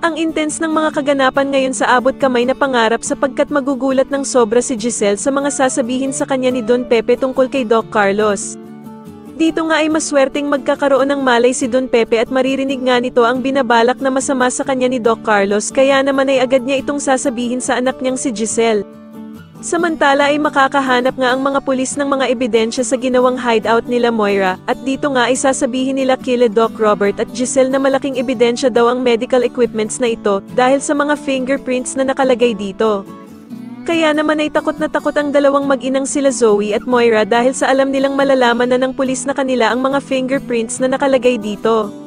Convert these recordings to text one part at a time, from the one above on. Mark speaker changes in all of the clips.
Speaker 1: Ang intense ng mga kaganapan ngayon sa abot kamay na pangarap sapagkat magugulat ng sobra si Giselle sa mga sasabihin sa kanya ni Don Pepe tungkol kay Doc Carlos. Dito nga ay maswerteng magkakaroon ng malay si Don Pepe at maririnig nga nito ang binabalak na masama sa kanya ni Doc Carlos kaya naman ay agad niya itong sasabihin sa anak niyang si Giselle. Samantala ay makakahanap nga ang mga pulis ng mga ebidensya sa ginawang hideout nila Moira, at dito nga ay sasabihin nila kila Doc Robert at Giselle na malaking ebidensya daw ang medical equipments na ito, dahil sa mga fingerprints na nakalagay dito. Kaya naman ay takot na takot ang dalawang mag-inang sila Zoe at Moira dahil sa alam nilang malalaman na ng pulis na kanila ang mga fingerprints na nakalagay dito.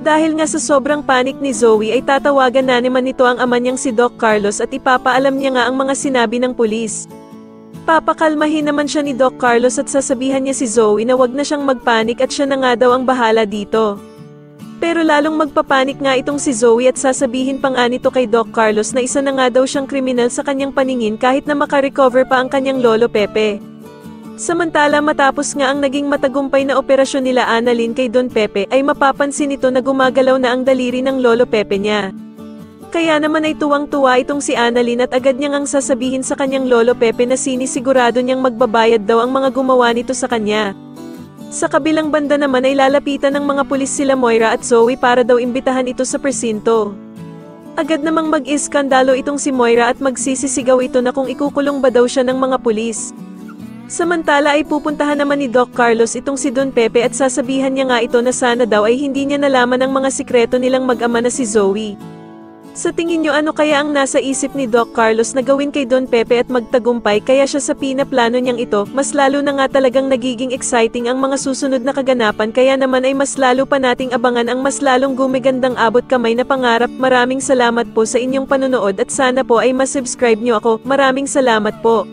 Speaker 1: Dahil nga sa sobrang panik ni Zoe ay tatawagan na naman nito ang ama niyang si Doc Carlos at ipapaalam niya nga ang mga sinabi ng pulis. Papakalmahin naman siya ni Doc Carlos at sasabihan niya si Zoe na wag na siyang magpanik at siya na nga daw ang bahala dito. Pero lalong magpapanik nga itong si Zoe at sasabihin pa nga nito kay Doc Carlos na isa na nga daw siyang kriminal sa kanyang paningin kahit na makarecover pa ang kanyang lolo Pepe. Samantala matapos nga ang naging matagumpay na operasyon nila Annalyn kay Don Pepe ay mapapansin nito na gumagalaw na ang daliri ng lolo Pepe niya. Kaya naman ay tuwang-tuwa itong si Annalyn at agad niyang ang sasabihin sa kanyang lolo Pepe na sinisigurado niyang magbabayad daw ang mga gumawa nito sa kanya. Sa kabilang banda naman ay lalapitan ng mga pulis sila Moira at Zoe para daw imbitahan ito sa presinto. Agad namang mag-iskandalo itong si Moira at magsisisigaw ito na kung ikukulong ba daw siya ng mga pulis. Samantala ay pupuntahan naman ni Doc Carlos itong si Don Pepe at sasabihan niya nga ito na sana daw ay hindi niya nalaman ang mga sikreto nilang mag-ama na si Zoe. Sa tingin niyo ano kaya ang nasa isip ni Doc Carlos na gawin kay Don Pepe at magtagumpay kaya siya sa pinaplano niyang ito, mas lalo na nga talagang nagiging exciting ang mga susunod na kaganapan kaya naman ay mas lalo pa nating abangan ang mas lalong gumigandang abot kamay na pangarap. Maraming salamat po sa inyong panonood at sana po ay masubscribe niyo ako. Maraming salamat po.